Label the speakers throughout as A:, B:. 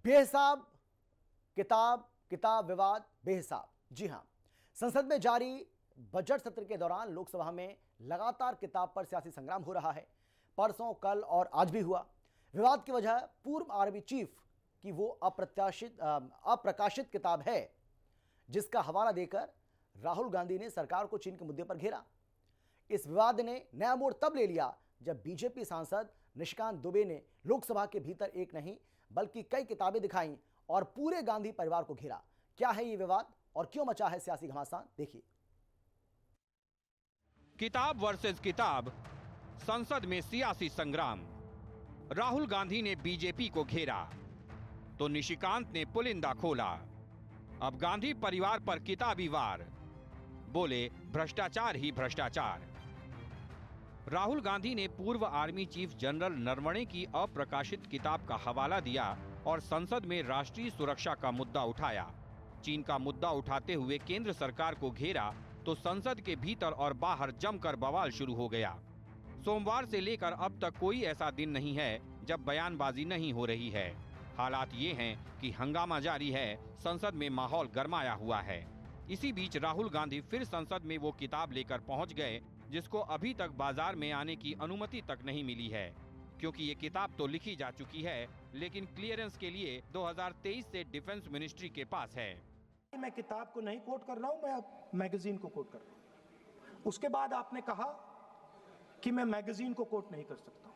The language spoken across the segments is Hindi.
A: बेहिसाब किताब, किताब विवाद बेहिसाब। जी हां, संसद में जारी बजट सत्र के दौरान लोकसभा में लगातार किताब पर सियासी संग्राम हो रहा है। परसों, कल और आज भी हुआ। विवाद की वजह पूर्व आर्मी चीफ की वो अप्रकाशित किताब है जिसका हवाला देकर राहुल गांधी ने सरकार को चीन के मुद्दे पर घेरा। इस विवाद ने नया मोड़ तब ले लिया जब बीजेपी सांसद निशिकांत दुबे ने लोकसभा के भीतर एक नहीं बल्कि कई किताबें दिखाई और पूरे गांधी परिवार को घेरा। क्या है ये विवाद और क्यों मचा है सियासी घमासान, देखिए।
B: किताब वर्सेस किताब, संसद में सियासी संग्राम। राहुल गांधी ने बीजेपी को घेरा तो निशिकांत ने पुलिंदा खोला। अब गांधी परिवार पर किताबी वार, बोले भ्रष्टाचार ही भ्रष्टाचार। राहुल गांधी ने पूर्व आर्मी चीफ जनरल नरवणे की अप्रकाशित किताब का हवाला दिया और संसद में राष्ट्रीय सुरक्षा का मुद्दा उठाया। चीन का मुद्दा उठाते हुए केंद्र सरकार को घेरा तो संसद के भीतर और बाहर जमकर बवाल शुरू हो गया। सोमवार से लेकर अब तक कोई ऐसा दिन नहीं है जब बयानबाजी नहीं हो रही है। हालात ये हैं कि हंगामा जारी है, संसद में माहौल गरमाया हुआ है। इसी बीच राहुल गांधी फिर संसद में वो किताब लेकर पहुंच गए जिसको अभी तक बाजार में आने की अनुमति तक नहीं मिली है, क्योंकि ये किताब तो लिखी जा चुकी है लेकिन क्लियरेंस के लिए 2023 से डिफेंस मिनिस्ट्री के पास है।
C: मैं किताब को नहीं कोट कर रहा हूं, मैं अब मैगजीन को कोट कर रहा हूं। उसके बाद आपने कहा कि मैं मैगजीन को कोट नहीं कर सकता।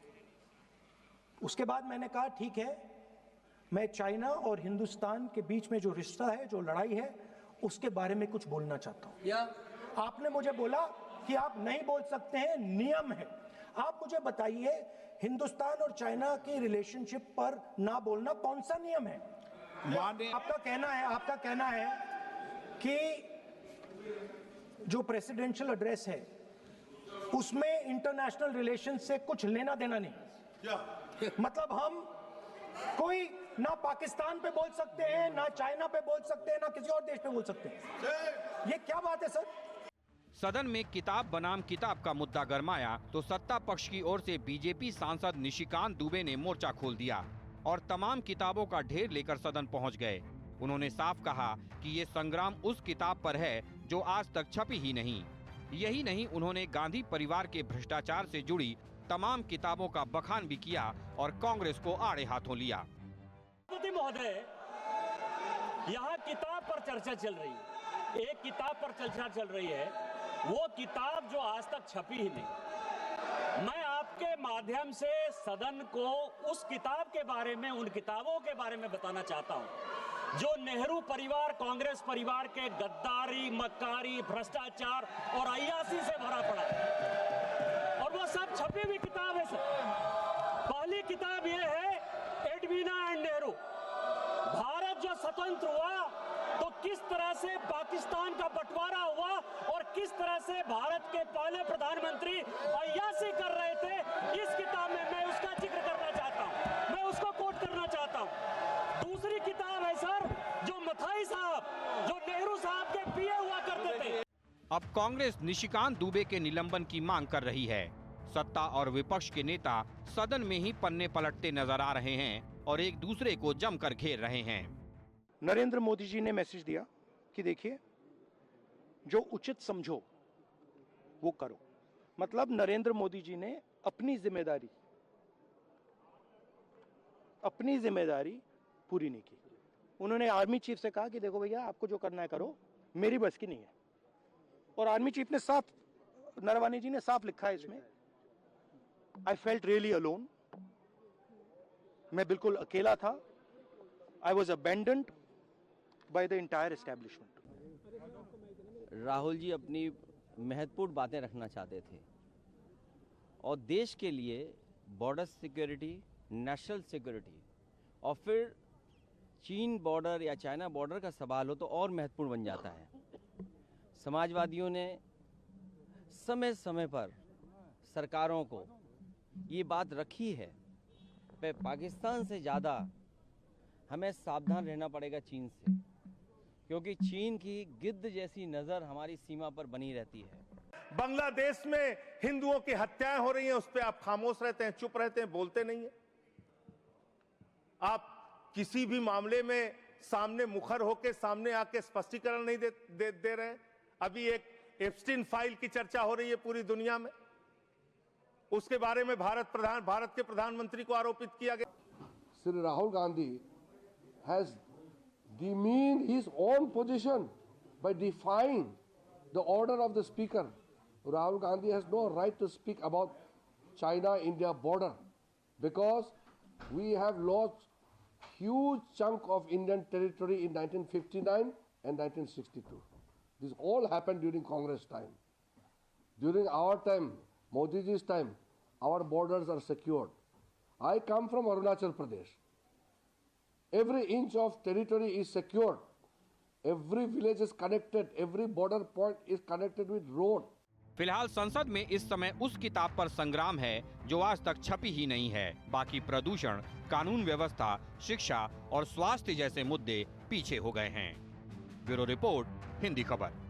C: उसके बाद मैंने कहा ठीक है, मैं चाइना और हिंदुस्तान के बीच में जो रिश्ता है, जो लड़ाई है, उसके बारे में कुछ बोलना चाहता हूं। आपने मुझे बोला कि आप नहीं बोल सकते हैं, नियम है। आप मुझे बताइए, हिंदुस्तान और चाइना की रिलेशनशिप पर ना बोलना कौन सा नियम है? आपका कहना है कि जो प्रेसिडेंशियल एड्रेस है उसमें इंटरनेशनल रिलेशन से कुछ लेना देना नहीं। मतलब हम कोई ना पाकिस्तान पे बोल सकते हैं, ना चाइना पे बोल सकते हैं, ना किसी और देश पे बोल सकते हैं। ये क्या बात है सर?
B: सदन में किताब बनाम किताब का मुद्दा गरमाया तो सत्ता पक्ष की ओर से बीजेपी सांसद निशिकांत दुबे ने मोर्चा खोल दिया और तमाम किताबों का ढेर लेकर सदन पहुंच गए। उन्होंने साफ कहा कि ये संग्राम उस किताब पर है जो आज तक छपी ही नहीं। यही नहीं, उन्होंने गांधी परिवार के भ्रष्टाचार से जुड़ी तमाम किताबों का बखान भी किया और कांग्रेस को आड़े हाथों लिया।
D: महोदय, यहाँ किताब पर चर्चा चल रही है, एक किताब पर चर्चा चल रही है, वो किताब जो आज तक छपी ही नहीं। मैं आपके माध्यम से सदन को उस किताब के बारे में, उन किताबों के बारे में बताना चाहता हूं जो नेहरू परिवार, कांग्रेस परिवार के गद्दारी, मक्कारी, भ्रष्टाचार और अय्यासी से भरा पड़ा है। और वो सब छपी हुई किताब है सर। पहली किताब ये है एडवीना एंड नेहरू। भारत जो स्वतंत्र हुआ तो किस तरह से पाकिस्तान का बंटवारा हुआ और किस तरह से भारत के पहले प्रधानमंत्री अय्यासी कर रहे थे, इस किताब में मैं उसका जिक्र करना चाहता हूं, मैं उसको कोट करना चाहता हूं। दूसरी किताब है सर जो मथाई साहब, जो नेहरू साहब के पीए हुआ करते थे।
B: अब कांग्रेस निशिकांत दुबे के निलंबन की मांग कर रही है। सत्ता और विपक्ष के नेता सदन में ही पन्ने पलटते नजर आ रहे हैं और एक दूसरे को जमकर घेर रहे हैं।
C: नरेंद्र मोदी जी ने मैसेज दिया कि देखिए, जो उचित समझो वो करो। मतलब नरेंद्र मोदी जी ने अपनी जिम्मेदारी पूरी नहीं की। उन्होंने आर्मी चीफ से कहा कि देखो भैया, आपको जो करना है करो, मेरी बस की नहीं है। और आर्मी चीफ ने साफ, नरवणे जी ने साफ लिखा है इसमें, आई फेल्ट रियली अलोन। मैं बिल्कुल अकेला था। I was abandoned by the entire establishment.
E: Rahul ji अपनी महत्वपूर्ण बातें रखना चाहते थे और देश के लिए बॉर्डर सिक्योरिटी, नेशनल सिक्योरिटी और फिर चीन बॉर्डर या चाइना बॉर्डर का सवाल हो तो और महत्वपूर्ण बन जाता है। समाजवादियों ने समय समय पर सरकारों को ये बात रखी है, पाकिस्तान से ज़्यादा हमें सावधान रहना पड़ेगा चीन से, क्योंकि चीन की गिद्ध जैसी नज़र हमारी सीमा पर बनी रहती है।
F: बांग्लादेश में हिंदुओं की हत्याएं हो रही हैं, उस पर आप खामोश रहते हैं, चुप रहते हैं, बोलते नहीं है। आप किसी भी मामले में सामने मुखर होकर सामने आके स्पष्टीकरण नहीं दे रहे हैं। अभी एक एप्स्टीन फाइल की चर्चा हो रही है पूरी दुनिया में, उसके बारे में भारत के प्रधानमंत्री को आरोपित किया गया।
G: Sri Rahul Gandhi has demeaned his own position by defying the order of the speaker. Rahul Gandhi has no right to speak about China-India border because we have lost huge chunk of Indian territory in 1959 and 1962. This all happened during Congress time. During our time, Modi ji's time, our borders are secured. I come from Arunachal Pradesh. Every inch of territory is secured. Every village is connected. Every border point is connected with road.
B: फिलहाल संसद में इस समय उस किताब पर संग्राम है जो आज तक छपी ही नहीं है। बाकी प्रदूषण, कानून व्यवस्था, शिक्षा और स्वास्थ्य जैसे मुद्दे पीछे हो गए हैं। ब्यूरो रिपोर्ट, हिंदी खबर।